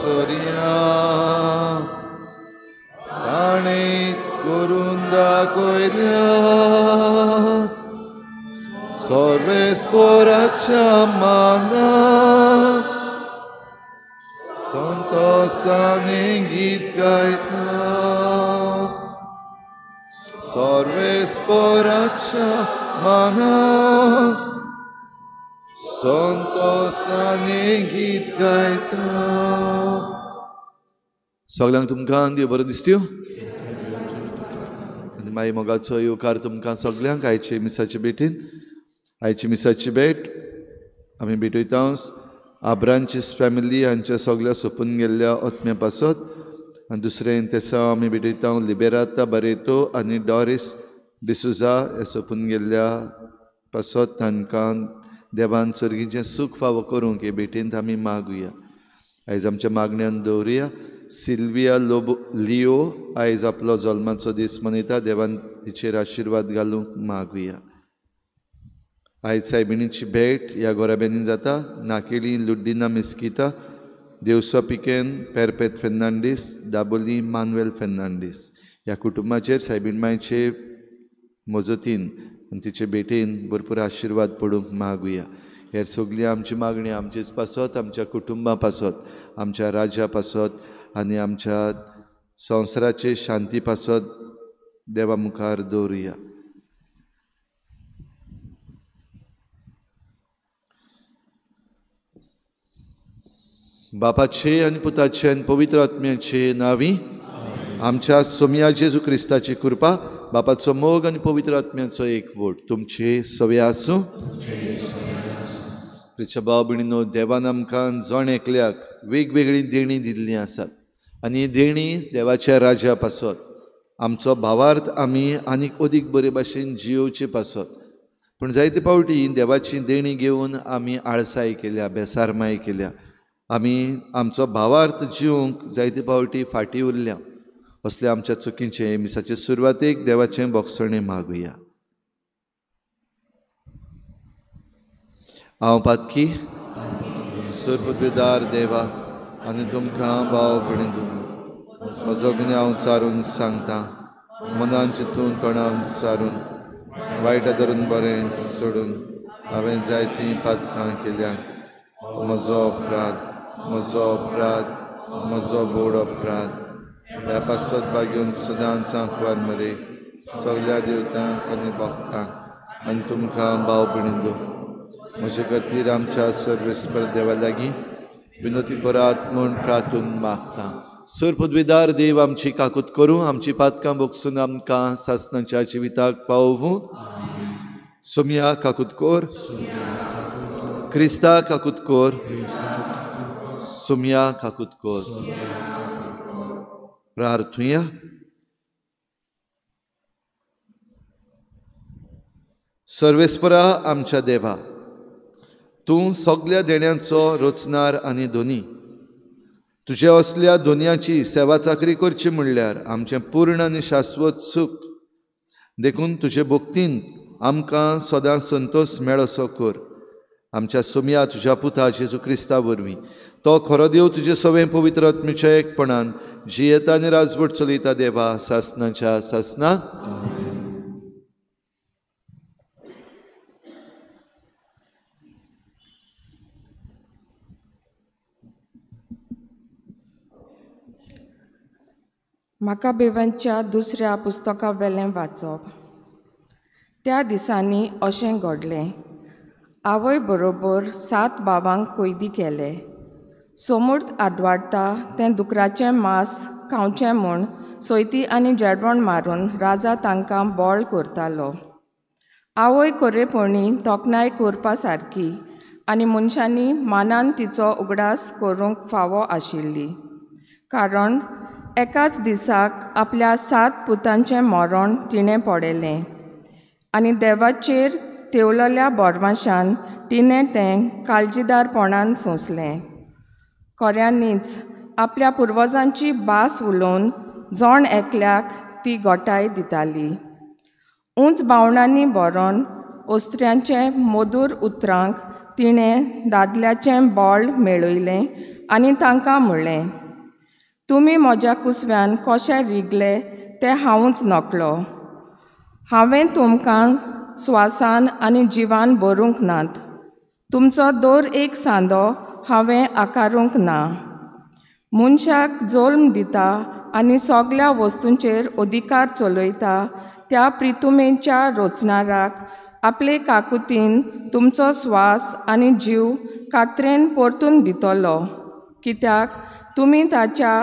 सोरिया ताणे करून दाखयल्या सर्वेस्पराच्या मानाक संतोषाने गीत गायता सर्वेस्पराच्या मानाक संतोषाने गीत गायता. सगळ्यांक तुमकां देव बरो दिसत्यो आनी मागीर मोगाचो येवकार तुमकां सगळ्यांक आयचे मिसाचे भेटीन. आयची मिसाची भेट आमी भेटयता आब्रांचीस फॅमिली हांच्या सगळ्या सोपून गेल्ल्या आत्म्या पासत. आनी दुसरें तेसा आमी भेटयता लिबेराता बारेटो आनी डॉरिस डिसुजा हे सोपून गेल्ल्या पासत तांकां देवान सर्गीचें सूख फावो करूंक हे भेटेंत आमी मागुया. आयज आमच्या मागण्यान दवरुया. सिल्विया लिओ आयज आपलो जल्माचो दीस मनयता. देवान तिचेर आशिर्वाद घालूंक मागुया. आयज सायबिणीची भेट ह्या गोराब्यांनी जाता. नाकेली लुड्डिना मिस्किता, देवसो पिकेन पेरपेत फेर्नांडीस, दाबोली मानुएल फेर्नांडीस ह्या कुटुंबाचेर सायबीण मायचे मजतीन आनी तिचे भेटेन भरपूर आशिर्वाद पडूंक मागुया. हेर सगळी आमची मागणी आमचीच पासत, आमच्या कुटुंबा पासत, आमच्या राज्या पासत आनी आमच्या संवसाराचे शांती पासत देवा मुखार दवरुया. बापाचे आनी पुताचे आनी पवित्र आत्म्याचे नांवी आमच्या सोम्या जेजू क्रिस्ताची कृपा, बापाचो मोग आनी पवित्र आत्म्याचो एकवट तुमचे सवे आसूं. प्रिच्या भाव भयणीनो, देवान आमकां जण एकल्याक वेगवेगळी देणी दिल्लीं आसात आनी ही देणी देवाच्या राज्या पासत. आमचो भावार्थ आमी आनीक अदीक बरे भाशेन जियोवचे पासत. पूण जायते फावटी देवाची देणी घेवन आमी आळसाय केल्या, बेसारमाय केल्या. आमी आमचो भावार्थ जिवंक जायते फावटी फाटीं उरल्या. असले आमच्या चुकीचे मिसाचे सुरवातेक देवाचें बोगसणें मागुया. हांव पातकी सुरपदार देवा आनी तुमकां भाव भयणीनो, म्हजो गुन्यांव हांव चारून सांगता. मनान चिंतून तोंडान विचारून वायटा धरून बरें सोडून हांवें जायतीं पातकां केल्यां. म्हजो अपराध, म्हजो अपराध, म्हजो बोड अपराध. ह्या पासत भाग्यून सदांच सांकवार मरे सगळ्या देवतांक आनी भक्तांक आनी तुमकां भाव भयणीनो, म्हजे खातीर आमच्या सर्वेस्पर देवा लागीं विनोती करात म्हूण प्रार्थून मागता. सर पदवीदार देव आमची काकूत करूं, आमची पातकां भोगसून आमकां सासणाच्या जिविताक पावूं. सोम्या काकूत कोर, क्रिस्ता काकूत कोर, सोम्या काकूत कोर. प्रार्थुया. सर्वेस्परा आमच्या देवा, तूं सगळ्या देण्यांचो रचणार आनी धोनी. तुजे असल्या दोनयाची सेवा चाकरी करची म्हणल्यार आमचें पूर्ण आनी शाश्वत सूख देखून तुजे भक्तीन आमकां सदां संतोश मेळसो कर. आमच्या सोम्या तुज्या पुता जेजू क्रिस्ता वरवीं तो खरो देव तुजे सवें पवित्र आत्म्याच्या एकपणान जियेता आनी राजवट चलयता देवा सासणाच्या सासणां. म्हाका बेवांच्या दुसऱ्या पुस्तका वेलें वाचप. त्या दिसांनी अशें घडलें. आवय बरोबर 7 भावांक कैदी केले. समूर्त आदवाडटा तें दुकराचें मांस खावचें म्हूण सोयती आनी जेडवण मारून राजा तांकां बोळ करतालो. आवय खरेपणी तोखणाय करपा सारकी आनी मनशांनी मानान तिचो उगडास करूंक फावो आशिल्ली. कारण एकाच दिसाक आपल्या 7 पुतांचें मरण तिणें पडलें आनी देवाचेर तेवलोल्या बोरवाशान तिणें तें काळजीदारपणान सोंसलें. खऱ्यांनीच आपल्या पुर्वजांची भास उलोवन जण एकल्याक ती गोठाय दिताली. उंच भावणांनी बरोवन ओस्त्र्यांचे मधूर उतरांक ती तिणें दादल्याचें बोळ मेळयलें आनी तांकां म्हणलें, तुमी म्हज्या कुसव्यान कशें रिगले तें हांवूच नकळो. हांवें तुमकां स्वासान आनी जिवान भरूंक नात. तुमचो दर एक सांदो हांवें आकारूंक ना. मनशाक जल्म दिता आनी सगल्या वस्तूंचेर अधिकार चलयता त्या प्रितुमेच्या रोचणाराक आपले काकुतीन तुमचो स्वास आनी जीव कात्रेन परतून दितलो, कित्याक तुमी ताच्या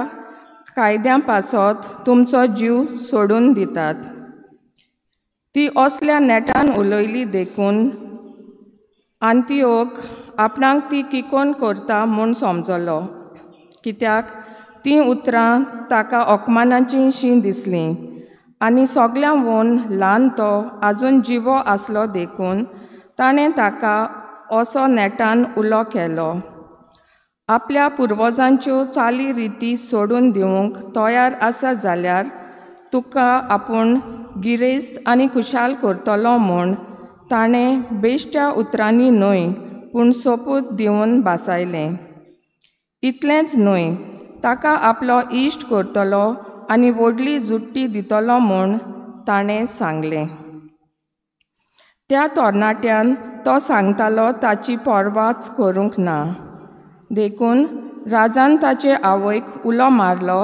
कायद्यां पासत तुमचो जीव सोडून दितात. ती असल्या नेटान उलयली देखून आंतियोक आपणाक ती किकोन करता म्हूण समजलो, कित्याक तीं उतरां ताका अपमानाचीं शीं दिसलीं आनी सगल्यांवन ल्हान तो आजून जिवो आसलो देखून ताणें ताका असो नेटान उलो केलो. आपल्या पुर्वजांच्यो चाली रिती सोडून दिवंक तयार आसा जाल्यार तुका आपूण गिरेस्त आनी खुशाल करतलो म्हूण ताणें बेश्ट्या उतरांनी न्हय पूण सोपूत दिवन भासायलें. इतलेंच न्हय, ताका आपलो इश्ट करतलो आनी व्हडली जुट्टी दितलो म्हूण ताणें सांगलें. त्या तरणाट्यान तो सांगतालो ताची पर्वाच करूंक ना. देखून राजान ताचे आवयक उलो मारलो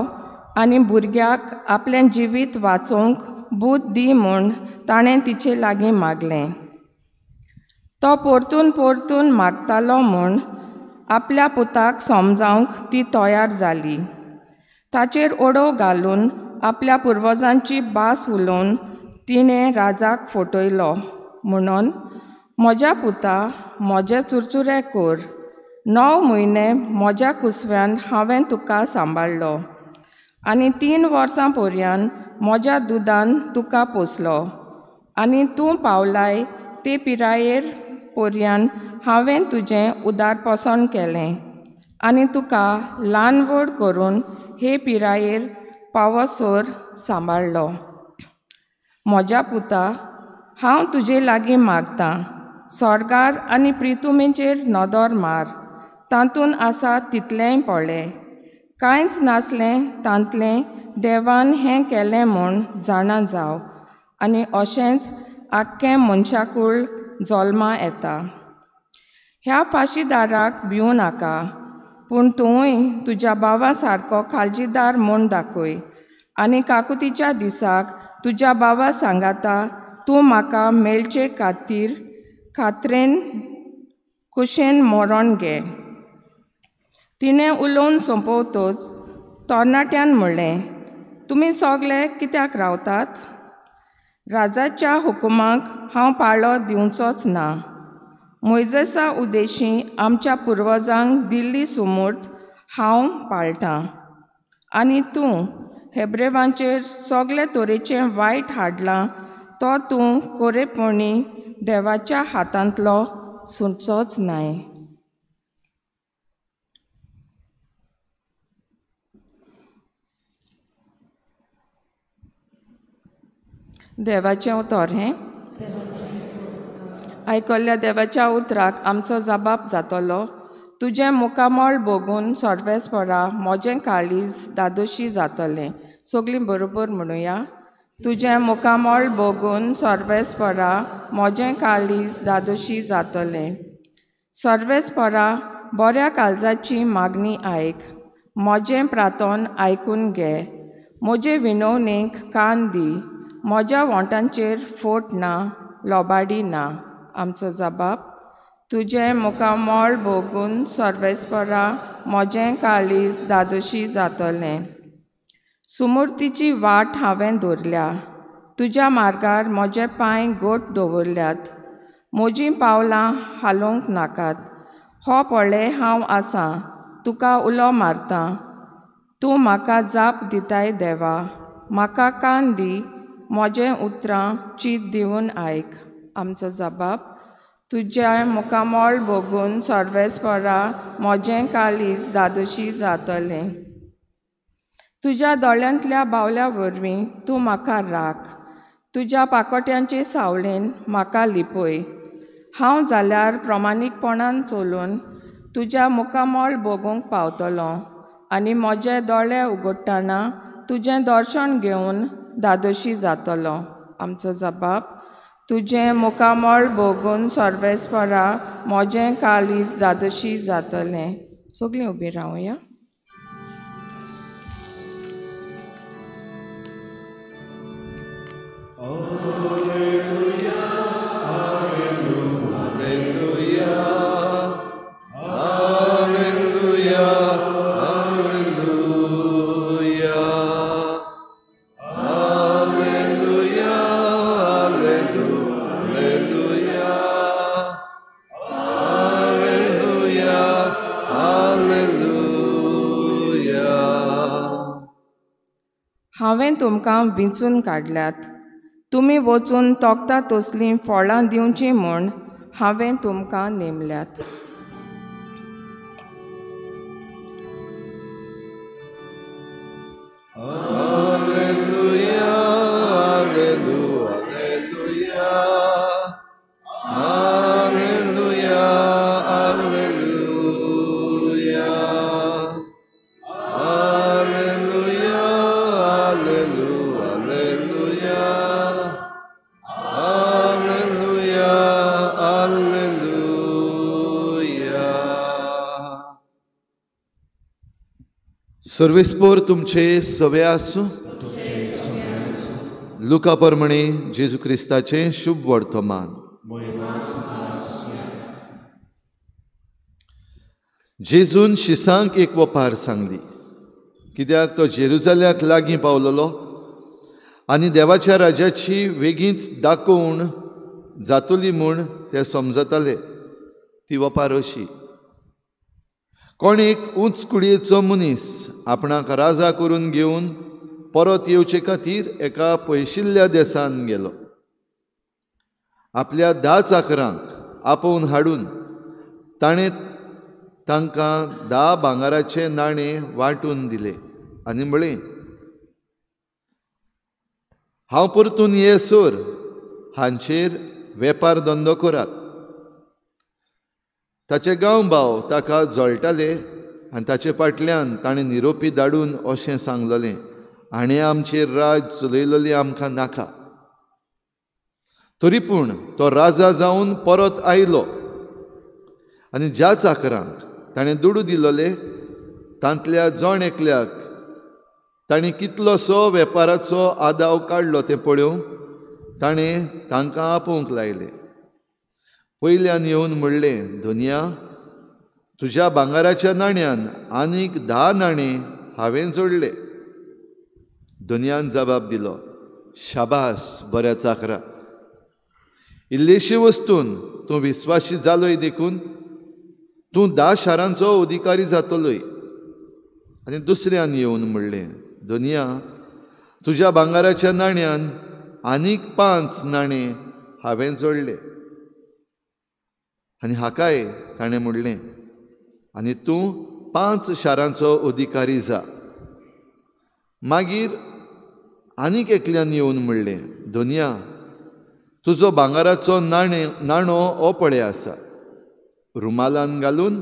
आनी भुरग्याक आपलें जिवीत वाचोवंक बूत दी म्हूण ताणें तिचे लागीं मागलें. तो परतून परतून मागतालो म्हूण आपल्या पुताक समजावंक ती तयार जाली. ताचेर ओडव घालून आपल्या पुर्वजांची भास उलोवन तिणें राजाक फटयलो म्हणून, म्हज्या पुता म्हजे चुरचुरे कोर. 9 म्हयने म्हज्या कुसव्यान हांवें तुका सांबाळ्ळो आनी 3 वर्सां पर्यान म्हज्या दुदान तुका पोसलो आनी तूं पावलाय ते पिरायेर पर्यान हांवें तुजें उदारपसण केलें आनी तुका ल्हान व्हड करून हे पिरायेर पावसोर सांबाळ्ळो. म्हज्या पुता, हांव तुजे लागीं मागतां, स्वर्गार आनी प्रितुमेचेर नदर मार. तातूंत आसा तितलेंय पळय. कांयच नासलें तांतलें देवान हें केलें म्हूण जाणा जाव आनी अशेंच आख्खें मनशाकूळ जल्मा येता. ह्या फाशीदाराक भिवू नाका, पूण तूंय तुज्या भावा सारको काळजीदार म्हूण दाखय आनी काकुतीच्या दिसाक तुज्या भावा सांगाता तूं म्हाका मेळचे खातीर खात्रेन कुशेन मरण घे. तिणें उलोवन सोंपवतच तरणाट्यान म्हणलें, तुमी सगळे कित्याक रावतात? राजाच्या हुकुमाक हांव पाळो दिवचोच ना. मोइजेसा उदेशीं आमच्या पुर्वजांक दिल्ली सुमूर्त हांव पाळटां. आनी तूं हेब्रेवांचेर सगळे तरेचें वायट हाडलां तो तूं कोरेपणी देवाच्या हातांतलो सुटचोच न्हय. देवाचें उतर हें आयकल्ल्या देवाच्या उतराक आमचो जबाब जातलो, तुजें मुखामळ भोगून सर्वेस्परा म्हजें काळीज दादोशी जातलें. सगलीं बरोबर म्हणुया. तुजें मुखामळ भोगून सर्वेस्परा म्हजें काळीज दादोशी जातलें. सर्वेस्परा बऱ्या काळजाची मागणी आयक. म्हजें प्रार्थन आयकून घे. म्हजे विनवणेक कान दी. म्हज्या वोंटांचेर फोट ना, लोबाडी ना. आमचो जबाब, तुजें मुखामळ भोगून सर्वेस्परा म्हजें काळीज दादोशी जातलें. सुमूर्तीची वाट हांवें धरल्या. तुज्या मार्गार म्हजे पांय घट दवरल्यात. म्हजीं पावलां हालोवंक नाकात. हो पळय हांव आसां, तुका उलो मारतां. तूं म्हाका जाप दिताय देवा. म्हाका कान दी. म्हजें उतरां चीत दिवन आयक. आमचो जबाब, तुजें मुखामळ भोगून सर्वेस्परा म्हजें काळीज दादोशी जातलें. तुज्या दोळ्यांतल्या बावल्या वरवीं तूं म्हाका राख. तुज्या पाकोट्यांचे सावळेन म्हाका लिपय. हांव जाल्यार प्रमाणीकपणान चलून तुज्या मुखामोळ भोगूंक पावतलो आनी म्हजे दोळे उगडटना तुजें दर्शन घेवन धादोशी जातलो. आमचो जबाब: तुजें मुखामोळ भोगून सर्वेस्परा म्हजें काळीज धादोशी जातलें. सगळीं उबीं रावया. हांवें तुमकां विंचून काडल्यात. तुमी वचून तोखता तसलीं फळां दिवचीं म्हूण हांवें तुमकां नेमल्यात. सर्वेस्पोर तुमचे सवे आसूं. लुका प्रमाणे जेजू क्रिस्ताचें शुभ वर्तमान. जेजून शिसांक एक वपार सांगली, कित्याक तो जेरुजाल्याक लागीं पावलोलो आनी देवाच्या राज्याची वेगींच दाखोवन जातली म्हूण ते समजताले. ती वपार अशी: कोण एक उंच कुडयेचो मनीस आपणाक राजा करून घेवन परत येवचे खातीर एका पयशिल्ल्या देसान गेलो. आपल्या 10 चाकरांक आपोवन हाडून ताणें तांकां 10 भांगाराचे नाणे वांटून दिले आनी म्हळें, हांव परतून येसोर हांचेर वेपार धंदो करात. ताचे गांवभाव ताका जळटाले आनी ताचे फाटल्यान ताणें निरोपी धाडून अशें सांगलेलें, हाणें आमचेर राज चलयलेली आमकां नाका. तरी पूण तो राजा जावन परत आयलो आनी ज्या चाकरांक ताणें दुडू दिलोले तांतल्या जण एकल्याक ताणें कितलोसो वेपाराचो आदाव काडलो तें पळोवन ताणें तांकां आपोवंक लायले. पयल्यान येवन म्हणलें, धोनया, तुज्या भांगाराच्या नाण्यांत आनीक 10 नाणे हांवें जोडले. धोनयान जबाब दिलो, शाबास बऱ्या चाकरा. इल्लेशी वस्तून तूं विस्वासी जालोय देखून तूं 10 शारांचो अधिकारी जातलोय. आनी दुसऱ्यान येवन म्हणलें, धोनया, तुज्या भांगाराच्या नाण्यांत आनीक 5 नाणे हांवें जोडले. आनी हाकाय ताणें म्हणलें, आनी तूं 5 शारांचो अधिकारी जा. मागीर आनीक एकल्यान येवन म्हणलें, धोनया, तुजो भांगाराचो नाणो हो पळय आसा. रुमालान घालून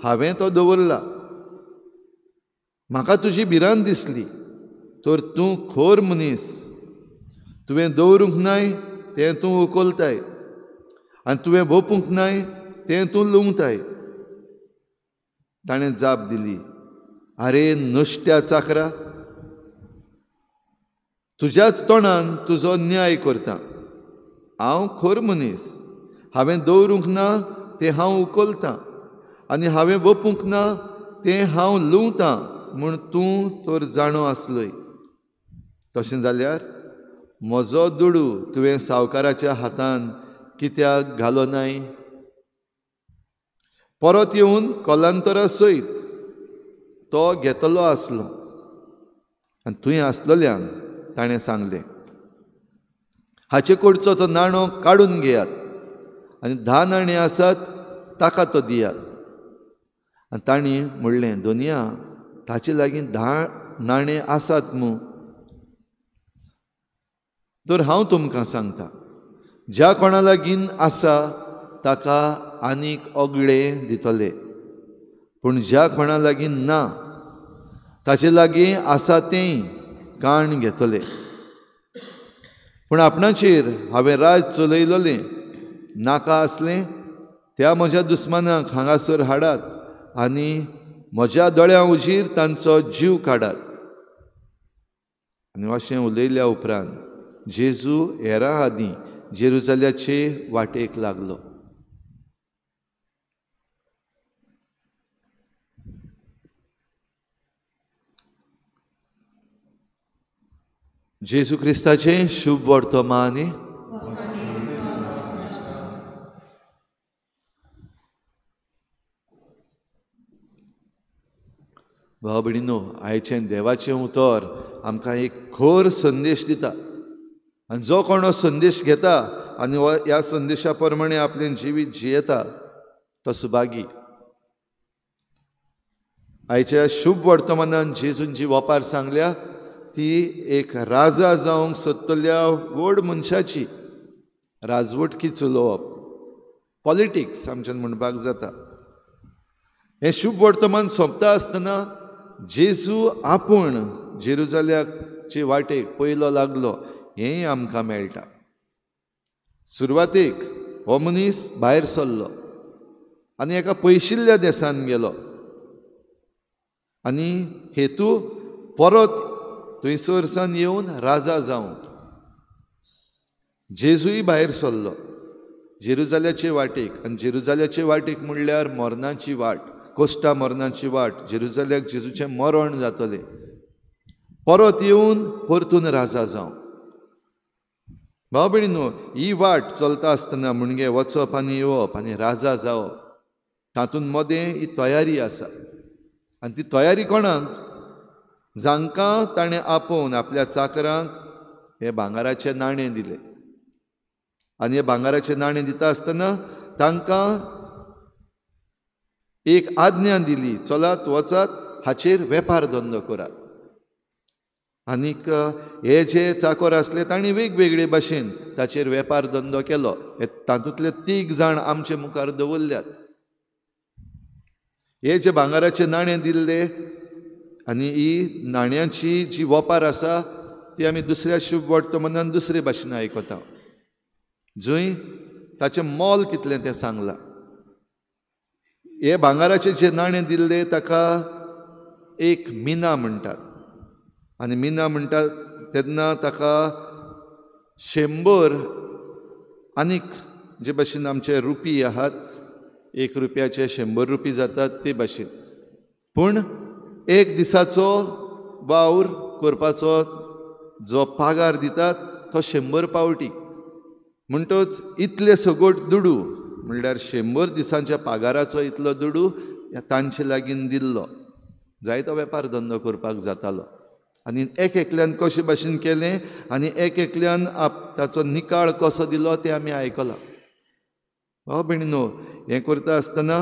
हांवें तो दवरला. म्हाका तुजी भिरांत दिसली, तर तूं खोर मनीस. तुवें दवरूंक नाय तें तूं उखलताय आनी तुवें भोपूंक नाय तें तूं लुंवताय. ताणें जाप दिली, आरे नश्ट्या चाकरा, तुज्याच तोंडान तुजो न्याय करता. हांव खोर मनीस. हांवें दवरूंक ना तें हांव उखलतां आनी हांवें भोपूंक ना तें हांव लुंवतां म्हूण तूं तर जाणो आसलोय. तशें जाल्यार म्हजो दुडू तुवें सावकाराच्या हातान कित्याक घालो नाय? परत येवन कोलांतरा सयत तो घेतलो आसलो. आनी थंय आसलेल्यांक ताणें सांगलें, हाचे कडचो तो नाणो काडून घेयात आनी 10 नाणे आसात ताका तो दियात. आनी तांणी म्हणलें, धोनया, ताचे लागीं 10 नाणे आसात मूं. तर हांव तुमकां सांगतां, ज्या कोणा लागीं आसा ताका आनीक ओगळें दितले, पूण ज्या कोणा लागीं ना ताचे लागीं आसा तें काण घेतले. पूण आपणाचेर हांवें राज चलयलोलें नाका आसलें त्या म्हज्या दुस्मानाक हांगासर हाडात आनी म्हज्या दोळ्यां उजीर तांचो जीव काडात. आनी अशें उलयल्या उपरांत जेजू हेरां आदीं जेरुजाल्याचे वाटेक लागलो. जेजू क्रिस्ताचें शुभ वर्तमान. भाव भयणीनो, आयचें देवाचें उतर आमकां एक खोर संदेश दिता. आनी जो कोण हो संदेश घेता आनी ह्या संदेशा प्रमाणे आपलें जिवीत जियेता तो सुभागी. आयच्या शुभ वर्तमानान जेजून जी वपार सांगल्या ती एक राजा जावंक सोदतल्या व्हड मनशाची राजवटकी चलोवप, पॉलिटिक्स आमच्यान म्हणपाक जाता. हें शुभ वर्तमान सोंपता आसतना जेजू आपूण जेरुजाल्याचे वाटेक पयलो लागलो हेंय आमकां मेळटा. सुरवातेक हो मनीस भायर सरलो आनी एका पयशिल्ल्या देशान गेलो आनी हेतू परत थंयसरसान येवन राजा जावंक. जेजूय भायर सरलो जेरुजाल्याचे वाटेक, आनी जेरुजाल्याचे वाटेक म्हणल्यार मरणाची वाट, कोश्टा मरणाची वाट. जेरुजाल्याक जेजूचें मरण जातलें, परत येवन परतून राजा जावं. भाव भयणीनो, ही वाट चलता आसतना म्हणजे वचप आनी येवप आनी राजा जावप, तातूंत मदें ही तयारी आसा. आनी ती तयारी कोणाक? जांकां ताणें आपोवन आपल्या चाकरांक हे भांगाराचें नाणें दिलें. आनी हे भांगाराचें नाणें दिता आसतना तांकां एक आज्ञा दिली, चलात वचात हाचेर वेपार धंदो करात. आनीक हे जे चाकर आसले तांणी वेगवेगळे भाशेन ताचेर वेपार धंदो केलो. तातूंतले 3 जाण आमचे मुखार दवरल्यात. हे जे भांगाराचे नाणें दिल्ले आनी ही नाण्याची जी वपार आसा ती आमी दुसऱ्या शुभ वर्तमानान दुसरे भाशेन आयकता, जंय ताचें मोल कितलें तें सांगलां. हे भांगाराचे जे नाणें दिल्ले ताका एक मिना म्हणटात. आनी मिना म्हणटात तेन्ना ताका 100 आनीक जे भाशेन आमचे रुपी आहात, 1 रुपयाचे 100 रुपी जातात ते भाशेन. पूण एक दिसाचो वावर करपाचो जो पागार दितात तो 100 पावटी. म्हणटच इतले सगोट दुडू म्हणल्यार 100 दिसांच्या पागाराचो इतलो दुडू तांचे लागीं दिल्लो. जायतो वेपार धंदो करपाक जातालो. आनी एकल्यान कशे भाशेन केलें आनी एकल्यान ताचो निकाळ कसो दिलो तें आमी आयकलां. भाव भयणीनो, हें करता आसतना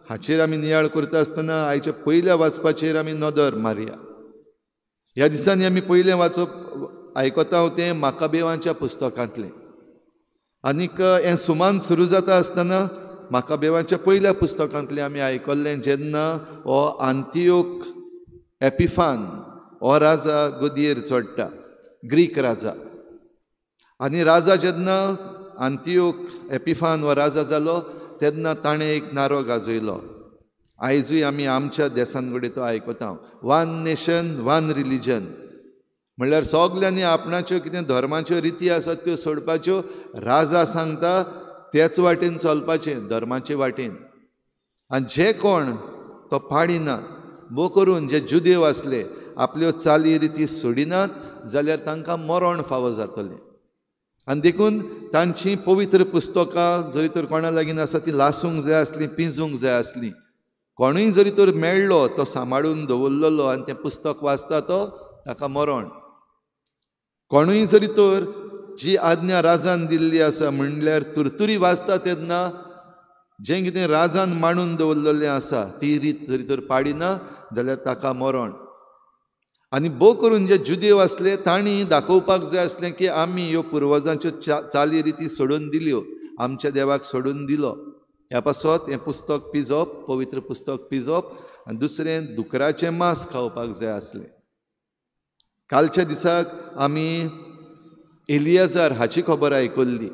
हाचेर आमी नियाळ करता आसतना आयच्या पयल्या वाचपाचेर आमी नदर मारया. ह्या दिसांनी आमी पयलें वाचप आयकता तें माकाबेवांच्या पुस्तकांतलें. आनीक हें सुमान सुरू जाता आसतना माकाबेवांच्या पयल्या पुस्तकांतलें आमी आयकल्लें जेन्ना हो आंतियोक एपिफान हो राजा गदयेर चडटा, ग्रीक राजा. आनी राजा जेन्ना आंतियोक एपिफान हो राजा जालो तेन्ना ताणें एक नारो गाजयलो. आयजूय आमी आमच्या देशान घडये तो आयकता, 1 नेशन 1 रिलीजन. म्हणल्यार सगल्यांनी आपणाच्यो कितें धर्माच्यो रिती आसात त्यो सोडपाच्यो. राजा सांगता तेच वाटेन चलपाचें, धर्माचे वाटेन. आनी जे कोण तो पाडिनात, बो करून जे जुदेव आसले आपल्यो चाली रिती सोडिनात जाल्यार तांकां मरण फावो जातलें. आनी देखून तांचीं पवित्र पुस्तकां जरी तर कोणा लागीं आसा ती लासूंक जाय आसलीं, पिंजूंक जाय आसलीं. कोणूय जरी तर मेळ्ळो तो सांबाळून दवरलेलो आनी तें पुस्तक वाचता तो ताका मरण. कोणूय जरी तर जी आज्ञा राजान दिल्ली आसा म्हणल्यार तुरतुरी वाचता तेन्ना जें कितें राजान मांडून दवरलेलें आसा ती रीत जरी तर पाडिना जाल्यार ताका मरण. आनी भोव करून जे जुदेव आसले तांणी दाखोवपाक जाय आसलें की आमी ह्यो पुर्वजांच्यो चाली रिती सोडून दिल्यो आमच्या देवाक सोडून दिलो. ह्या पासत हें पुस्तक पिजोवप, पवित्र पुस्तक पिजोवप, आनी दुसरें दुकराचें मांस खावपाक जाय आसलें. कालच्या दिसाक आमी एलियाजार हाची खबर आयकल्ली.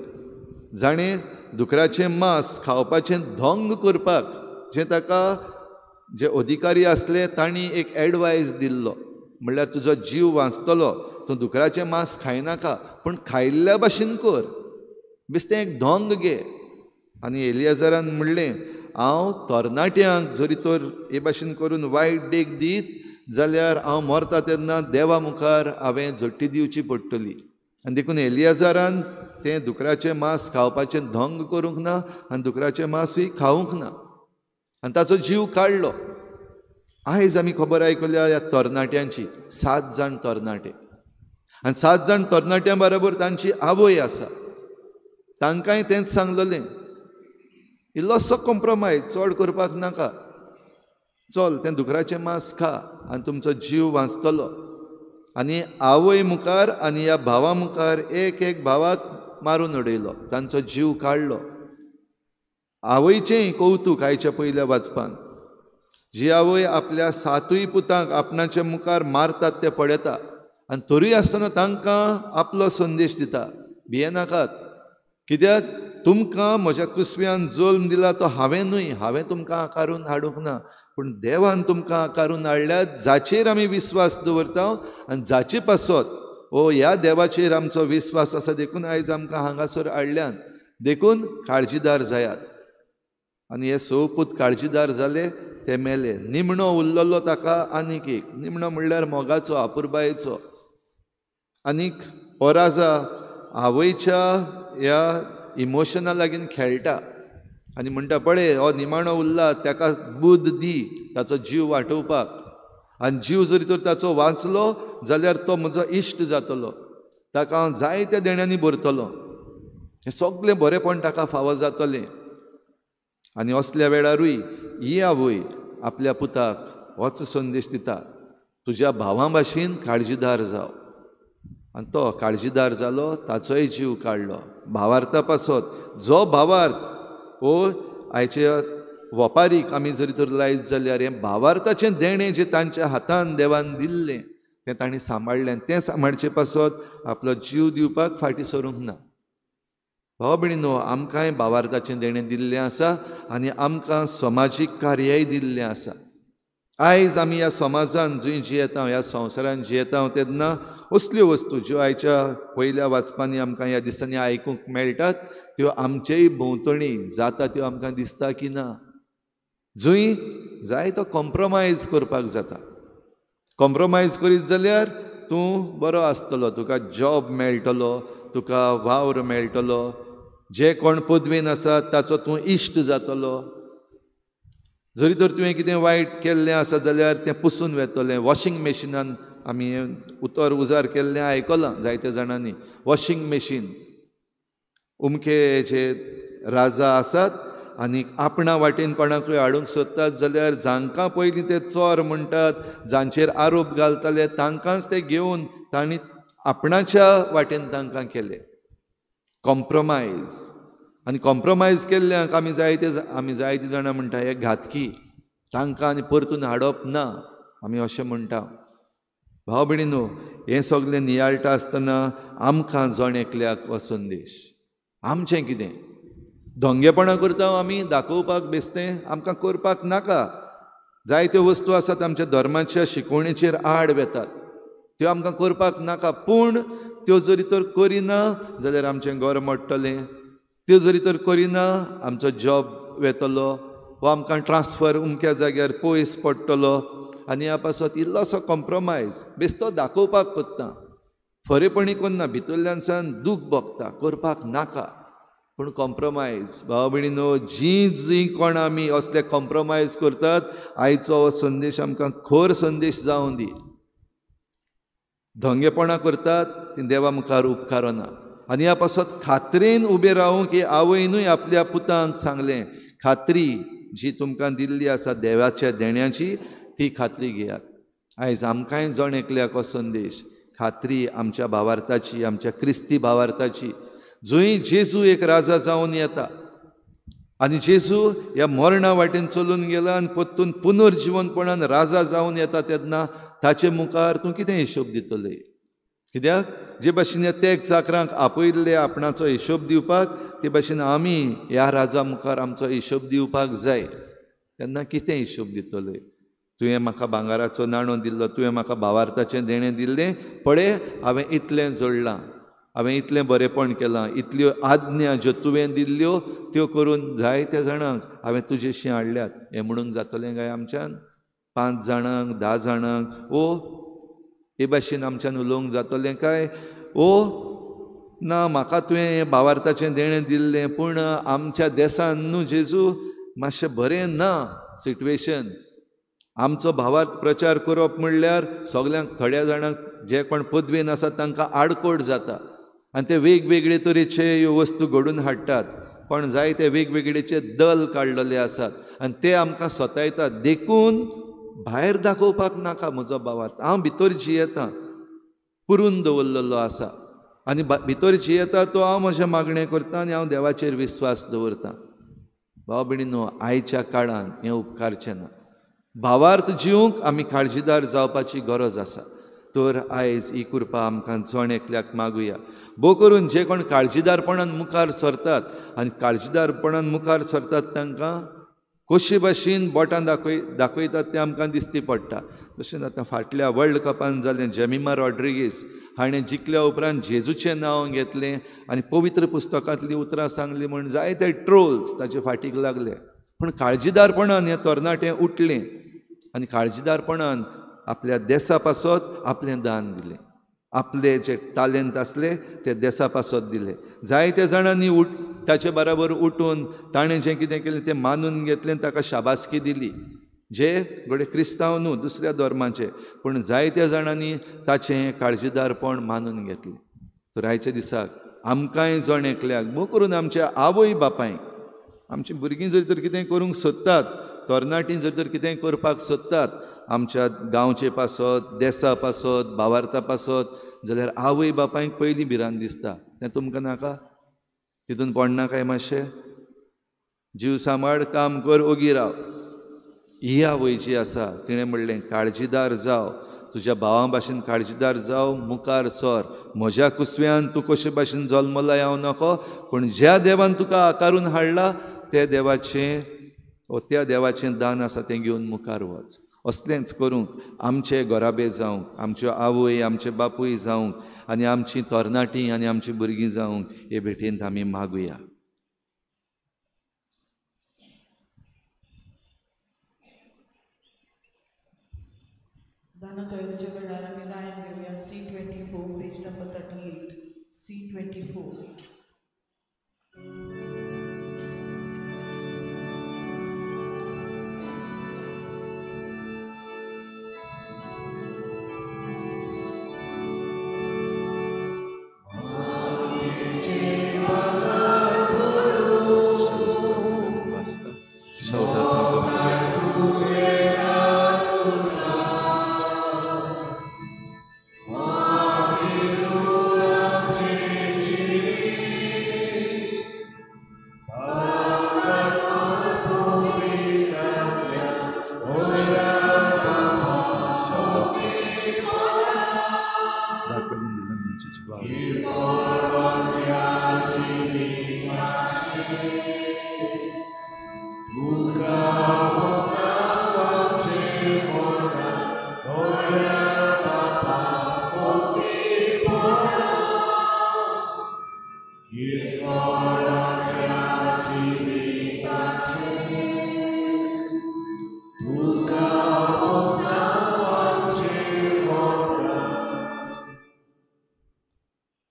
जाणें दुकराचें मांस खावपाचें धोंग करपाक जे अधिकारी आसले तांणी एक एडवायस दिल्लो, म्हणल्यार तुजो जीव वाचतलो, तूं दुकराचें मांस खायनाका, पूण खायल्ल्या भाशेन कर, बेश्टें एक धोंग घे. आनी एलियाजारान म्हणलें, हांव तरणाट्यांक जरी तर हे भाशेन करून वायट देख दीत जाल्यार हांव मरता तेन्ना देवा मुखार हांवें झट्टी दिवची पडटली. आनी देखून एलियाजारान तें दुकराचें मांस खावपाचें धोंग करूंक ना आनी दुकराचें मांसूय खावूंक ना आनी ताचो जीव काडलो. आयज आमी खबर आयकल्या ह्या तरणाट्यांची, 7 जाण तरणाटे, आनी 7 जाण तरणाट्यां बरोबर तांची आवय आसा. तांकांय तेंच सांगलेलें, इल्लोसो कॉम्प्रोमायज चड करपाक नाका, चल तें दुकराचें मांस खा आनी तुमचो जीव वाचतलो. आनी आवय मुखार आनी ह्या भावा मुखार एक भावाक मारून उडयलो, तांचो जीव काडलो. आवयचेंय कौतूक आयच्या पयल्या वाचपान. जी आवय आपल्या 7 पुतांक आपणाच्या मुखार मारतात ते पळयता आनी तरी आसतना तांकां आपलो संदेश दिता, भियेनाकात, कित्याक तुमकां म्हज्या कुसव्यान जल्म दिला तो हांवें तुमकां आकारून हाडूंक ना, पूण देवान तुमकां आकारून हाडल्यात, जाचेर आमी विस्वास दवरता आनी जाचे पासत ह्या देवाचेर आमचो विस्वास आसा, देखून आयज आमकां हांगासर हाडल्यान. देखून काळजीदार जायात. आनी हे 6 पूत काळजीदार जाले, ते मेले. निमणो उरलेलो ताका आनीक एक, निमणो म्हणल्यार मोगाचो, आपुरबायेचो. आनीक ओराजा आवयच्या ह्या इमोशना लागीं खेळटा आनी म्हणटा, पळय हो निमाणो उरला, ताका बूद दी ताचो जीव वाटोवपाक, आनी जीव जरी तर ताचो वाचलो जाल्यार तो म्हजो इश्ट जातलो, ताका हांव जायत्या देण्यांनी भरतलो, हें सगळें बरेंपण ताका फावो जातलें. आनी असल्या वेळारूय ही आवय आपल्या पुताक होच संदेश दिता, तुज्या भावा भाशेन काळजीदार जाव. आनी तो काळजीदार जालो, ताचोय जीव काडलो. भावार्था पासत जो भावार्थ आयचे वपारीक आमी जरी तर लायत जाल्यार हें भावार्थाचें देणें जें तांच्या हातान देवान दिल्लें तें तांणी सांबाळलें. तें सांबाळचे पासत आपलो जीव दिवपाक फाटीं सरूंक ना. भाव भयणीनो, आमकांय भावार्थाचें देणें दिल्लें आसा आनी आमकां समाजीक कार्यय दिल्लें आसा. आयज आमी ह्या समाजान जंय जियेता, ह्या संवसारान जियेता तेन्ना असल्यो वस्तू ज्यो आयच्या पयल्या वाचपांनी आमकां ह्या दिसांनी आयकूंक मेळटात, त्यो आमचेय भोंवतणी जाता त्यो आमकां दिसता की ना. जंय जाय तो कॉम्प्रोमायज करपाक जाता. कॉम्प्रोमायज करीत जाल्यार तूं बरो आसतलो, तुका जॉब मेळटलो, तुका वावर मेळटलो, जे कोण पदवेन आसात ताचो तूं इश्ट जातलो. जरी तर तुवें कितें वायट केल्लें आसा जाल्यार तें पुसून वेतलें. वॉशिंग मॅशिनान आमी उजार केल्लें आयकलां जायत्या जाणांनी. वॉशिंग मॅशीन, उमके जे राजा आसात आनी आपणा वाटेन कोणाकूय हाडूंक सोदतात जाल्यार जांकां पयलीं ते चोर म्हणटात, जांचेर आरोप घालताले, तांकांच ते घेवन तांणी आपणाच्या वाटेन तांकां केले. कॉम्प्रोमायज. आनी कॉम्प्रोमायज केल्ल्यांक आमी जायतीं जाणां म्हणटा हे घातकी, तांकां आनी परतून हाडप ना, आमी अशें म्हणटा. भाव भयणीनो, हें सगळें नियाळटा आसतना आमकां जण एकल्याक हो संदेश. आमचें कितें धोंगेपणां करता आमी दाखोवपाक बेश्टें, आमकां करपाक नाका. जायत्यो वस्तू आसात आमच्या धर्माच्या शिकवणेचेर आड वेतात, त्यो आमकां करपाक नाका. पूण त्यो जरी तर करिना जाल्यार आमचें घर मोडटलें, त्यो जरी तर करिना आमचो जॉब वेतलो, वा आमकां ट्रान्सफर उमक्या जाग्यार पयस पडटलो. आनी ह्या पासत इल्लोसो कॉम्प्रोमायज बेश्टो दाखोवपाक कोत्ता, खरेपणी कोन्ना, भितरल्यान सावन दूख भोगता, करपाक नाका. पूण कॉम्प्रोमायज, भाव भयणीनो, जी कोण आमी असले कॉम्प्रोमायज करतात, आयचो हो संदेश आमकां खर संदेश जावं दी. धोंगेपणां करतात ती देवा मुखार उपकारो ना. आनी ह्या पासत खात्रेन उबें रावूंक ही आवयनूय आपल्या पुतांक सांगलें, खात्री जी तुमकां दिल्ली आसा देवाच्या देण्याची, ती खात्री घेयात. आयज आमकांय जण एकल्याक हो संदेश, खात्री आमच्या भावार्थाची, आमच्या क्रिस्ती भावार्थाची. जंय जेजू एक राजा जावन येता आनी जेजू ह्या मरणा वाटेन चलून गेला आनी परतून पुनर्जीवनपणान राजा जावन येता तेन्ना ताचे मुखार तूं कितें हिशोब दितले? कित्याक जे भाशेन ह्या तेग चाकरांक आपयल्ले आपणाचो हिशोब दिवपाक, ते भाशेन आमी ह्या राजा मुखार आमचो हिशोब दिवपाक जाय. तेन्ना कितें हिशोब दितले? तुवें म्हाका भांगाराचो नाणो दिल्लो, तुवें म्हाका भावार्थाचें देणें दिल्लें, पळय हांवें इतलें जोडलां, हांवें इतलें बरेंपण केलां, इतल्यो आज्ञा ज्यो तुवें दिल्ल्यो त्यो करून जायत्या जाणांक हांवें तुजेशी हाडल्यात. हें म्हणूंक जातलें काय आमच्यान? 5 जाणांक, 10 जाणांक, हे भाशेन आमच्यान उलोवंक जातलें काय? ना, म्हाका तुवें हें भावार्थाचें देणें दिल्लें, पूण आमच्या देसान न्हू जेजू मातशें बरें ना सिट्युएशन. आमचो भावार्थ प्रचार करप म्हणल्यार सगल्यांक, थोड्या जाणांक जे कोण पदवेन आसात तांकां आडकोड जाता आनी ते वेगवेगळे तरेचे ह्यो वस्तू घडून हाडटात. कोण जाय ते वेगवेगळेचे दल काडलेले आसात आनी ते आमकां सतायतात. देखून भायर दाखोवपाक नाका म्हजो भावार्थ. हांव भितर जियेतां, पुरून दवरलेलो आसा आनी भितर जियेता तो हांव म्हजें मागणें करतां आनी हांव देवाचेर विस्वास दवरतां. भाव भयणीनो, आयच्या काळान हें उपकारचें ना. भावार्थ जिवंक आमी काळजीदार जावपाची गरज आसा. तर आयज ही कृपा आमकां जण एकल्याक मागुया. भोव करून जे कोण काळजीदारपणान मुखार सरतात आनी काळजीदारपणान मुखार सरतात तांकां कशे भाशेन बोटां दाखयतात तें आमकां दिश्टी पडटा. तशेंच आतां फाटल्या वर्ल्ड कपान जालें, जेमिमा रॉड्रिगीस हाणें जिखल्या उपरांत जेजूचें नांव घेतलें आनी पवित्र पुस्तकांतलीं उतरां सांगलीं म्हूण जायते ट्रोल्स ताचे फाटीक लागले. पूण काळजीदारपणान हें तरणाटें उठलें आनी काळजीदारपणान आपल्या देशा पासत आपलें दान दिलें. आपले जे टॅलंट आसले ते देशा पासत दिले. जायत्या जाणांनी ताचे बराबर उठून ताणें जें कितें केलें तें मानून घेतलें, ताका शाबासकी दिली. जे गडे क्रिस्तांव न्हू, दुसऱ्या धर्माचे, पूण जायत्या जाणांनी ताचें काळजीदारपण मानून घेतलें. तर आयच्या दिसाक आमकांय जण एकल्याक, भोव करून आमच्या आवय बापायक, आमचीं भुरगीं जर तर कितें करूंक सोदतात, तरणाटीं जर तर कितें करपाक सोदतात आमच्या गांवचे पासत, देशा पासत, भावार्था पासत, जाल्यार आवय बापायक पयलीं भिरांत दिसता. तें तुमकां नाका? तितून पडना काय मातशें? जीव सांबाळ, काम कर, ओगी राव. ही आवय जी आसा तिणें म्हणलें काळजीदार जाव, तुज्या भावा भाशेन काळजीदार जाव, मुखार सर. म्हज्या कुसव्यान तूं कशे भाशेन जल्मला हांव नको, पूण ज्या देवान तुका आकारून हाडला त्या देवाचें दान आसा तें घेवन मुखार वच. असलेंच करूंक आमचे घोराबे जावंक, आमच्यो आवय, आमचे बापूय जावंक आनी आमचीं तरणाटीं आनी आमचीं भुरगीं जावंक हे भेटेंत आमी मागुया. दानातोयच्या वेळार आमी लायन घेवया. C24, page number 38. C24.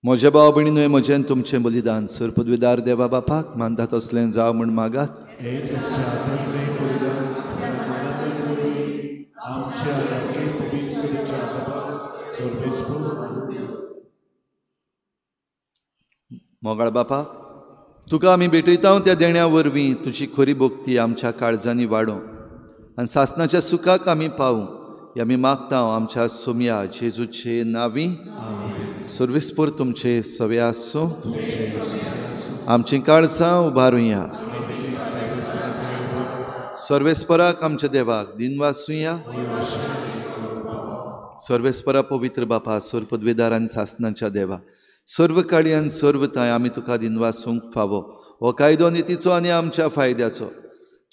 म्हज्या भाव भयणीनो, म्हजें तुमचें बलिदान सर पदवीदार देवा बापाक मानता तसलें जाव म्हूण मागात. मोगाळ बापा, तुका आमी भेटयता त्या देण्या वरवीं तुजी खरी भक्ती आमच्या काळजांनी वाडोवं आनी सासणाच्या सुखाक आमी पावूं. आमी मागता आमच्या सोम्या जेजूचे नांवी. सर्वेस्पर तुमचे सवे आसूं आमची काळजां उबारुया सर्वेस्पराक आमच्या देवाक दिन वाचुया सर्वेस्परा पवित्र बापा सर्व पदवेदार आनी सासणाच्या देवा सर्व काळी आनी सर्व ताय आमी तुका दिन वाचूंक फावो हो कायदो नितीचो आनी आमच्या फायद्याचो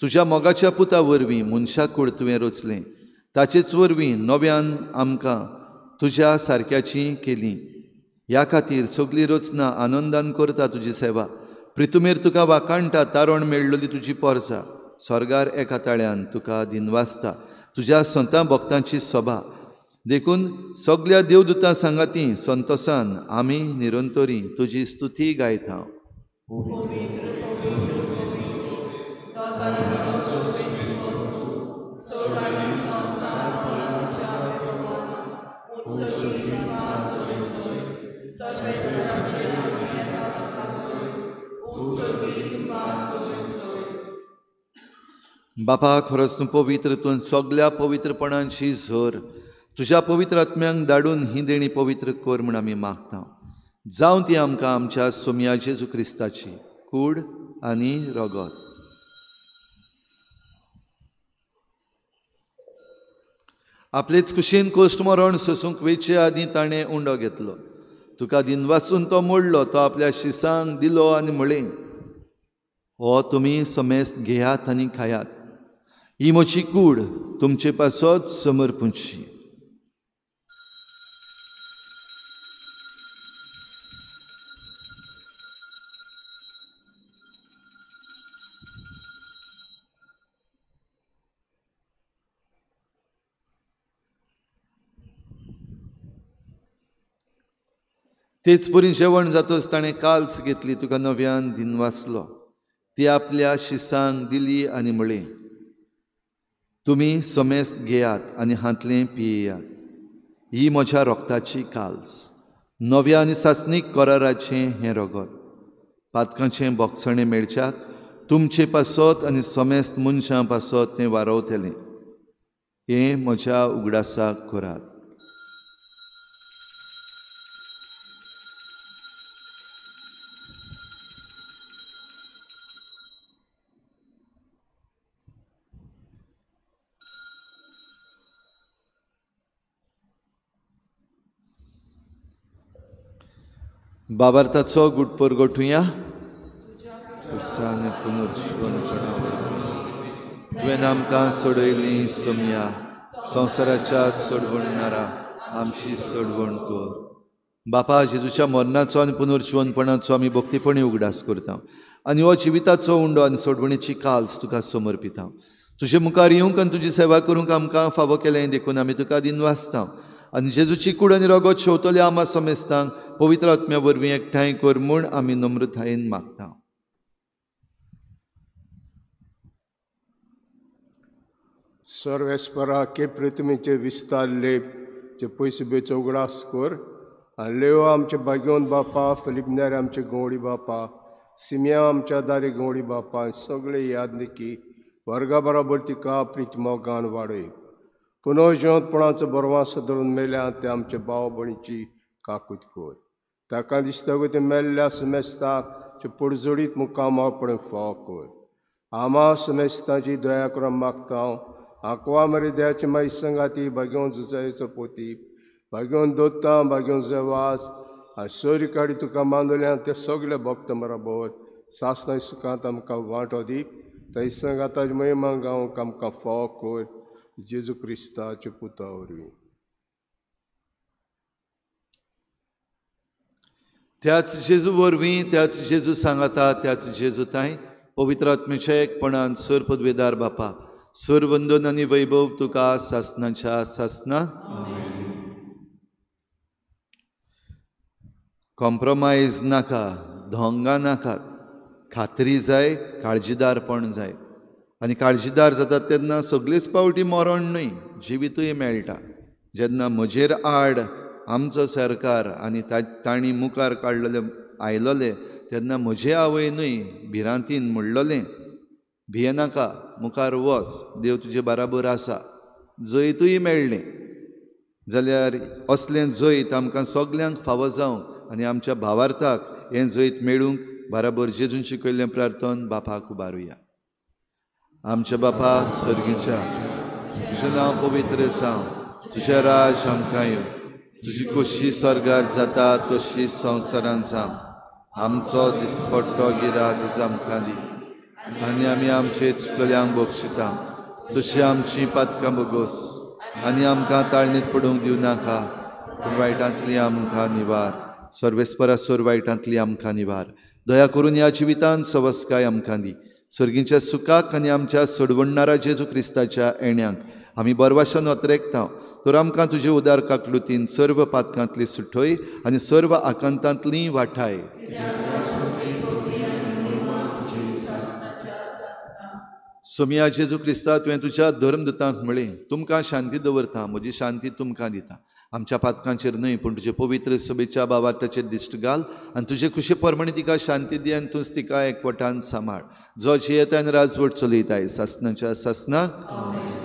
तुज्या मोगाच्या पुता वरवीं मनशाक कूड तुवें रचलें ताचेच वरवीं नव्यान आमकां तुज्या सारक्याची केली ह्या खातीर सगळी रचना आनंदान करता तुजी सेवा प्रितुमेर तुका वाकाणटा तारण मेळ्ळली तुजी पोरसां स्वर्गार एका ताळ्यान तुका दिन वाचता तुज्या संतां भक्तांची सभा देखून सगळ्या देवदूतां सांगाती संतोसान आमी निरंतरी तुजी स्तुती गायता बापा खरोच तूं पवित्र तूं सगळ्या पवित्रपणांची झर तुज्या पवित्र आत्म्यांक धाडून ही देणी पवित्र कर म्हूण आमी मागता जावं ती आमकां आमच्या सोम्या जेजू क्रिस्ताची कूड आनी रगत आपलेच कुशीन कोश्ट मरण सोसूंक वेचे आदीं ताणें उंडो घेतलो तुका दिन वाचून तो मोडलो तो आपल्या शिसांक दिलो आनी म्हळें हो तुमी समेस्त घेयात आनी खायात ही म्हजी कूड तुमचे पासत समर्पूंची तेच परी जेवण जातच ताणें काल्स घेतली तुका नव्यान दिन वाचलो ती आपल्या शिसांक दिली आनी म्हळें तुमी समेस्त घेयात आनी हातलें पियेयात ही म्हज्या रोगताची काल्स नव्या आनी सासणीक कराराचें हें रगत पातकांचें बोगसणें मेळच्याक तुमचे पासत आनी समेस्त मनशां पासत तें वारवतलें हें म्हज्या उगडासाक करात बाबार्थाचो गुटपर गोठुया तुवें आमकां सोडयलीं सोम्या संवसाराच्या सोडवणारा आमची सोडवण कर बापा जेजूच्या मरणाचो आनी पुनर्जीवनपणाचो आमी भक्तीपणी उगडास करता आनी हो जिविताचो उंडो आनी सोडवणेची काल्स तुका समर्पिता तुजे मुखार येवंक आनी तुजी सेवा करूंक आमकां फावो केलें देखून आमी तुका दिन वाचता आनी जेजूची कूड आनी रगत शेवतल्या आमा समेस्तांक पवित्र आत्म्या वरवीं एकठांय कर म्हूण आमी नम्रतायेन मागता सर्वेस्परा के प्रितमेचे विस्तार लेप जे पयस बेचो उगडास कर आनी लेव आमचे भाग्यवंत बापा फिलिपनार आमचे गवळी बापा सिमिया आमच्या दारी गवळी बापा सगळे यादनिकी वर्गा बरोबर तिका प्रीत मोगान वाडय पुनर्जीवनपणाचो बरवास धरून मेल्या ते आमचे भाव भयणीची काकूत कर ताका दिसता ते मेल्ल्या समेस्ताक पडजोडीत मुखामळपणे फाव कर आमा समेस्ताची दया करून मागता आकवा मरे देयाची माई संगाती भाग्यवन झुजायचो पोती भाग्यवन दोत्ता भाग्यवन जेवास सोरी काडी तुका मांदोल्या ते सगळे भक्त बरोबर सासना सुखांत आमकां वांटो दी थंय संगाताची महिमा गावंक आमकां फाव कर जेजू क्रिस्ताचे पुता वरवीं त्याच जेजू वरवीं त्याच जेजू सांगाता त्याच जेजू ताय पवित्र आत्मेच्या एकपणान सर पदवेदार बापा सर वंदन आनी वैभव तुका सासनाच्या सासना कॉम्प्रोमायज नाका धोंगा नाकात खात्री जाय काळजीदारपण जाय आनी काळजीदार जातात तेन्ना सगळीच पावटी मरण न्हय जिवितूय मेळटा जेन्ना म्हजेर आड आमचो सरकार आनी तांणी मुखार काडलेले आयलोले तेन्ना म्हजे आवय न्हय भिरांतीन म्हणलोलें भियेनाका मुखार वच देव तुजे बराबर आसा जैतूय मेळ्ळें जाल्यार असलें जैत आमकां सगल्यांक फावो जावंक आनी आमच्या भावार्थाक हें जैत मेळूंक बराबर जेजून शिकयल्लें प्रार्थन बापाक उबारुया. आमच्या बापा स्वर्गीच्या, तुजें नांव पवित्र जावं, तुजें राज आमकां येवं, तुजी खोशी स्वर्गार जाता तशी संवसारांत जावं. आमचो दिसपट्टो गिराज आमकां दी आनी आमी आमचे चुकल्यांक बक्षिता तशी आमची पातकां बगोस आनी आमकां ताळणेत पडूंक दिवं नाका, पूण वायटांतली आमकां निवार. सर्वेस्परासोर वायटांतली आमकां निवार. दया करून ह्या जिवितांत सवस्काय आमकां दी. सर्गीच्या सुखाक आनी आमच्या सोडवणणारा जेजू क्रिस्ताच्या येण्याक आमी बरवाशान वतरेकता. तर आमकां तुजे उदार काकलुतीन सर्व पातकांतली सुटय आनी सर्व आकांतांतली वाठाय. सोमिया जेजू क्रिस्ता तुवें तुज्या धर्मदूतांक म्हळें, तुमकां शांती दवरता, म्हजी शांती तुमकां दिता. आमच्या पातकांचेर न्हय पूण तुजे पवित्र सभेच्या भावार्थाचेर दिश्ट घाल आनी तुजे खुशी परमणी तिका शांती दी आनी तूंच तिका एकवटान सांबाळ. जो जियेता आनी राजवट चलयताय सासनाच्या सासनाक.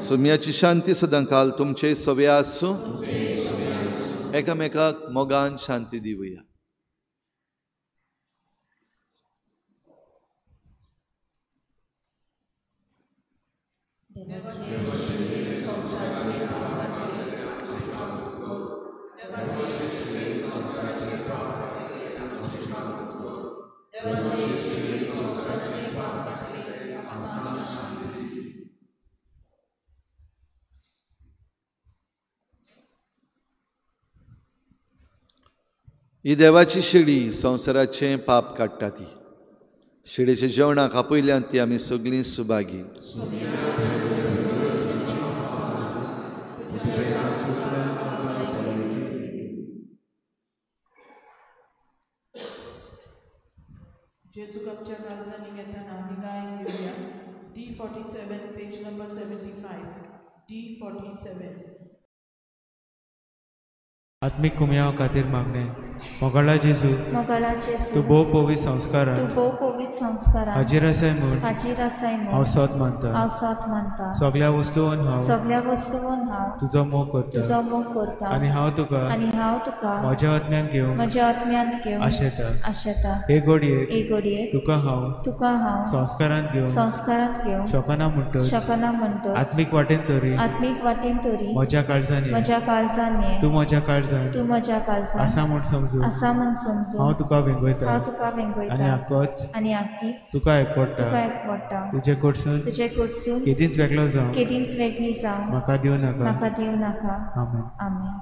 सोमियाची शांती सदां काल तुमचे सवे आसूं. एकामेकाक मोगान शांती दिवया. ही देवाची शिडी संवसाराचें पाप काडटा ती. शिडेच्या जेवणाक आपयल्यांत ती आमी सगळीं सुभागी. जेजू कपच्या काळजांनी घेताना आमी गायन घेवया. D47 page number 75. D47. आत्मिक कुमयाव खातीर मागणे. मोगाळा जेजू, तूं भोव पवित्र संस्कारांत हाजीर आसाय म्हूण हांव सोत मानता. सगळ्या वस्तूंवन हांव तुजो मोग करता आनी हांव तुका म्हज्या आत्म्यांत घेवंक आशेता. हे घडयेक तुका हांव संस्कारांत घेवन शकना म्हणटच आत्मीक वाटेन तरी म्हज्या काळजांनी तूं म्हज्या काळजांत आसा म्हूण समजून हांव तुका वेंगयता आनी आख्खीच तुका एकवटा. तुजे कडसून केदींच वेगळी जावं म्हाका दिवं नाका. आमेन.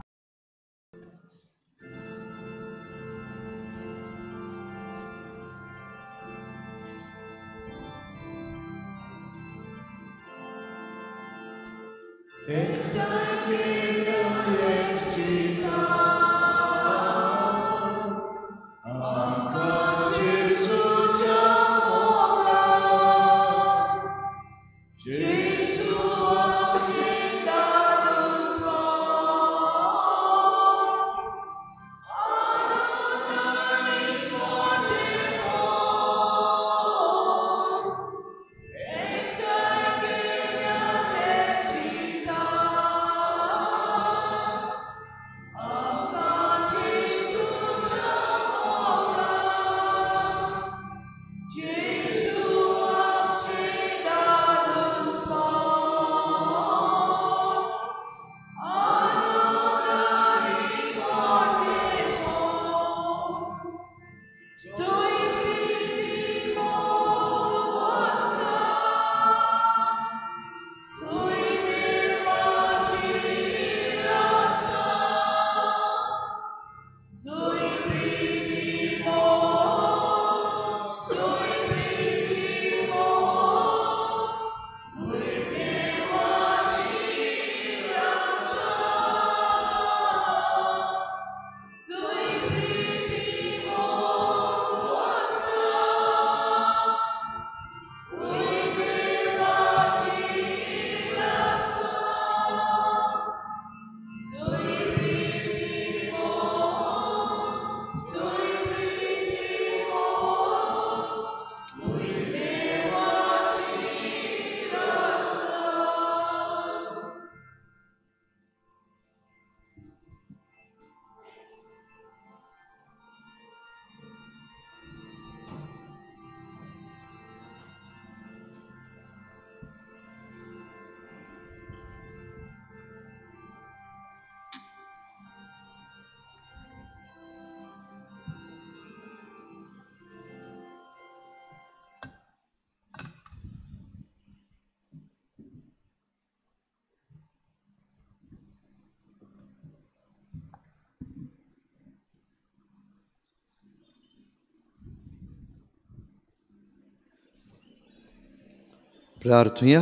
प्रार्थुया.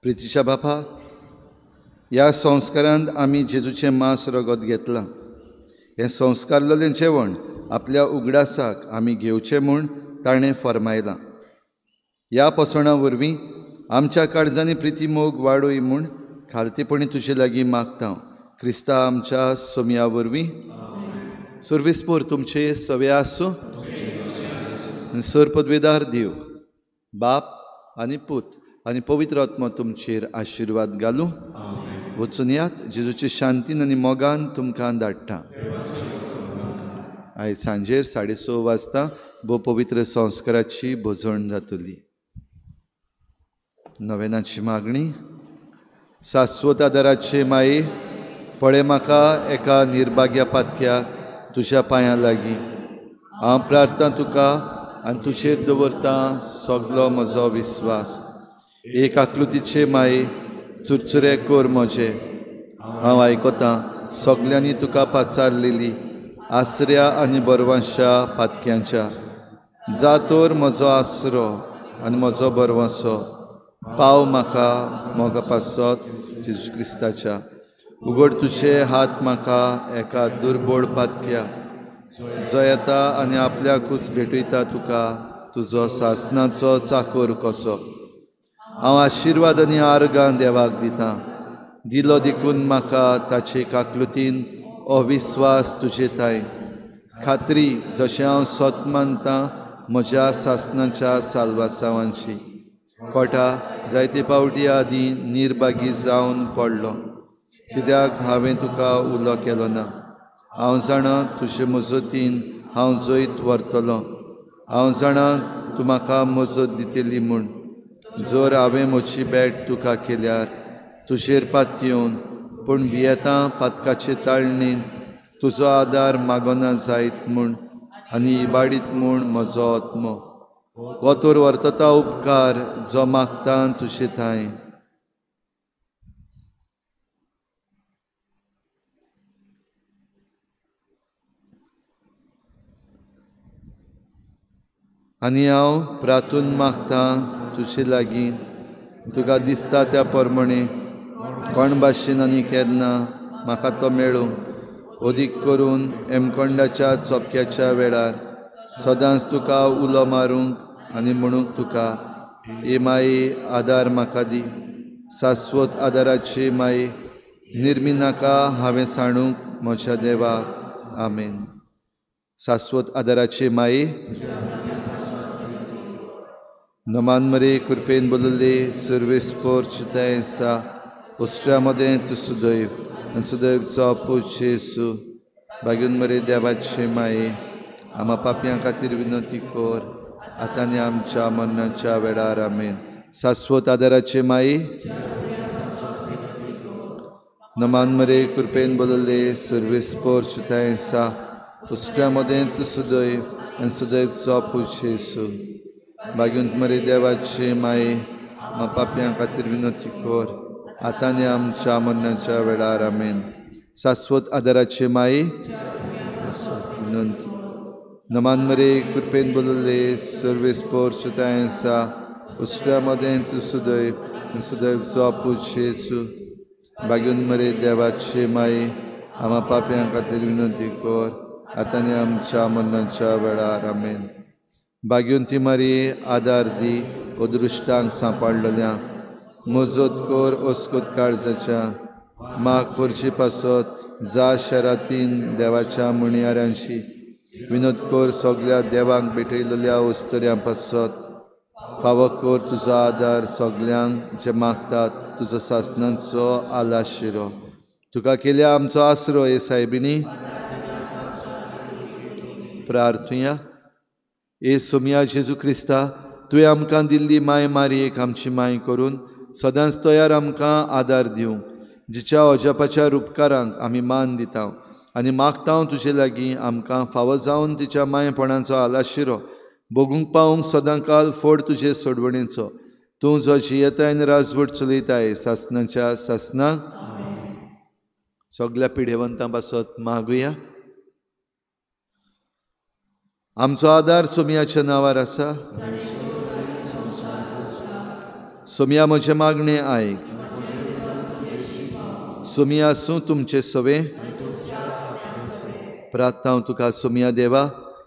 प्रितीच्या बापा, ह्या संस्कारांत आमी जेजूचें मांस रगत घेतलां. हें संस्कारलेलें जेवण आपल्या उगडासाक आमी घेवचें म्हूण ताणें फरमायलां. ह्या पसणा वरवीं आमच्या काळजांनी प्रिती मोग वाडोय म्हूण खालतीपणी तुजे लागीं मागता. क्रिस्ता आमच्या सोमया वरवीं. सर्वेस्पोर तुमचे सवे आसूं. सर पदवेदार देव, बाप आनी पूत आनी पवित्र आत्मा तुमचेर आशिर्वाद घालूं. वचून यात. जेजूचे शांतीन आनी मोगान तुमकां धाडटा. आयज सांजेर 6:30 वाजता भोव पवित्र संस्काराची भोजवण जातली. नवेनाची मागणी. शाश्वत आदाराचे माये, पळय म्हाका एका निर्भाग्या पातक्या तुज्या पांयां लागीं. हांव प्रार्थना तुका आनी तुजेर दवरता सगलो म्हजो विस्वास. एक आकृतीचे माये, चुरचुरे कोर म्हजे. हांव आयकतां सगल्यांनी तुका पाचारलेली आसऱ्या आनी बरवंशा पातक्यांच्या. जा तर म्हजो आसरो आनी म्हजो बरवंसो. पाव म्हाका मोगा पासत जेजू क्रिस्ताच्या. उगड तुजे हात म्हाका एका दुर्बळ पातक्या जो येता आनी आपल्याकूच भेटयता तुका तुजो सासणाचो चाकर कसो. हांव आशिर्वाद आनी आर्गां देवाक दितां. दिलो देखून म्हाका ताचे काकलुतीन अविस्वास तुजे ताय. खात्री जशें हांव स्वत मानतां म्हज्या सासणाच्या साल्वासावांची. कोटा जायते पावटी आदीं निर्भागी जावन पडलो, कित्याक हांवें तुका उलो केलो ना. हांव जाणां तुजे मजतीन हांव जैत व्हरतलों. हांव जाणां तूं म्हाका मजत दितली म्हूण. जर हांवें म्हजी भेट तुका केल्यार तुजेर पातयेवन, पूण भियेतां पातकाचे ताळणेन तुजो आदार मागोना जायत म्हूण आनी इबाडीत म्हूण म्हजो आत्मो. हो तर वर्तता उपकार जो मागता तुजे थंय. आनी हांव प्रार्थून मागतां तुजे लागीं तुका दिसता त्या प्रमाणे कोण भाशेन आनी केन्ना म्हाका तो मेळूं. अदीक करून हेमखंडाच्या चोपक्याच्या वेळार सदांच तुका उलो मारूंक आनी म्हणूंक तुका, हे माये आदार म्हाका दी. शाश्वत आदाराचे माये, निर्मी नाका हांवें सांडूंक म्हज्या देवाक. आमेन. शाश्वत आदाराचे माये, नमान मरे कृपेन बोलले सर्वेस्पोर चितायेंसा उष्ट्रामध्ये तू सुदैव आनी सुदैवचो पूज जेसू. भाग्यून मरे देवाचे माये, आम्हा पापयां खातीर विनंती कर, आतां आनी आमच्या मरणाच्या वेळार. आमेन. शाश्वत आदाराचे माये, नमान मरे कृपेन बोलले सर्वेस्पोर चितायेंसा उष्ट्रामध्ये तू सुदैव आनी सुदैवचो पूज जेसू. भाग्यून मरे देवाचे माये, आम्हा पापयां खातीर विनंती कर, आतां आनी आमच्या मरणाच्या वेळार. आमेन. शाश्वत आदाराचे माये, विनंती. नमान मरे कृपेन बोलले सर्वेस्पोर चितायेंसा उष्ट्रामध्ये तू सुदैव आनी सुदैवचो पूज जेसू. भाग्यून मरे देवाचे माये, आम्हा पापयां खातीर विनंती कर, आतां आनी आमच्या मरणाच्या वेळार. आमेन. भाग्यून ती मारी आदार दी अदृश्टांक सांपाडलेल्यांक. मजत कर ओस्कोत काळजाच्या. माग करची पासत जा शरातीन देवाच्या म्हणयाऱ्यांशी. विनोद कर सगल्या देवांक भेटयलेल्या उस्तऱ्यां पासत. फावो कर तुजो आदार सगल्यांक जे मागतात तुजो सासणांचो आलाशिरो. तुका केल्या आमचो आसरो हे सायबिणी. प्रार्थुया. ए सोमया जेजू क्रिस्ता, तुवें आमकां दिल्ली माय मारयेक आमची माय करून सदांच तयार आमकां आदार दिवंक. जिच्या अजापाच्या उपकारांक आमी मान दिता आनी मागता तुजे लागीं आमकां फावो जावन तिच्या मायपणाचो आलाशिरो भोगूंक पावूंक सदांकाल फोड तुजे सोडवणेचो. तूं जो जियेताय आनी राजवट चलयताय सासणाच्या सासणाक. सगल्या पिडेवंतां पासत मागुया. आमचो आदार सोमयाच्या नांवार आसा. सोमया म्हजे मागणें आयक. सोमया आसूं तुमचे सवे. प्रार्थना हांव तुका सोमया देवा,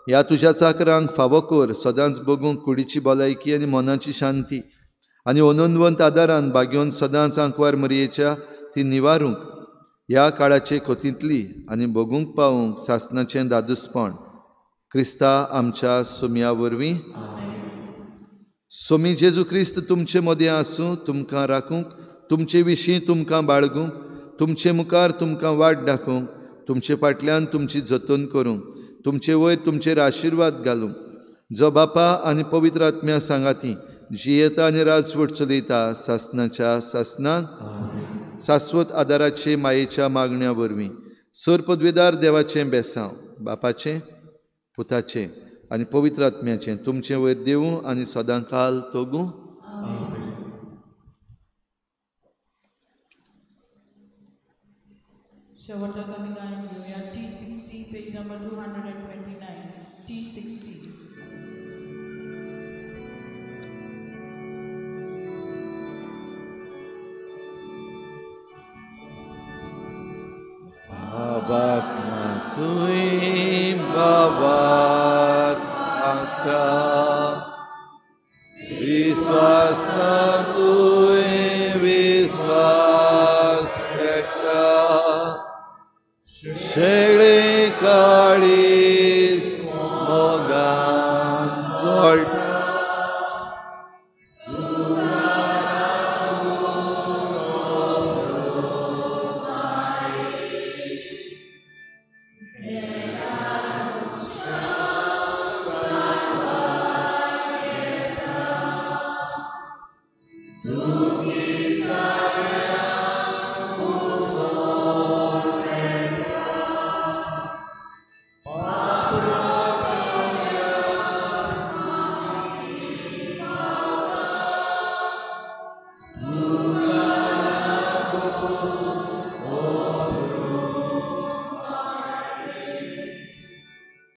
ह्या तुज्या चाकरांक फावो कर सदांच बगूंक कुडीची भलायकी आनी मनाची शांती आनी अनंतवंत आदारान बागेवन सदांच आंकवार मरयेच्या ती निवारूंक ह्या काळाचे खोतींतली आनी बगूंक पावूंक सासणाचें दादूसपण क्रिस्ता आमच्या सोमया वरवीं. सोमी जेजू क्रिस्त तुमचे मदें आसूं, तुमकां राखूंक, तुमचे विशीं तुमकां बाळगूंक, तुमचे मुखार तुमकां वाट दाखोवंक, तुमचे फाटल्यान तुमची जतन करूंक, तुमचे वयर तुमचेर आशिर्वाद घालूंक, जो बापा आनी पवित्र आत्म्या सांगाती जियेता आनी राजवट चलयता सासणाच्या सासणाक शाश्वत आदाराचे मायेच्या मागण्या वरवीं सरपदवेदार देवाचें बेसांव बापाचें पुताचें आनी पवित्र आत्म्याचें तुमचे वयर देवूं आनी सदांकाल तोगूं. शेवटच्या गायन घेऊया T60 page number 229 T60. Babat tui babat akka viswas na tui viswas petta shele kalis mogan zolta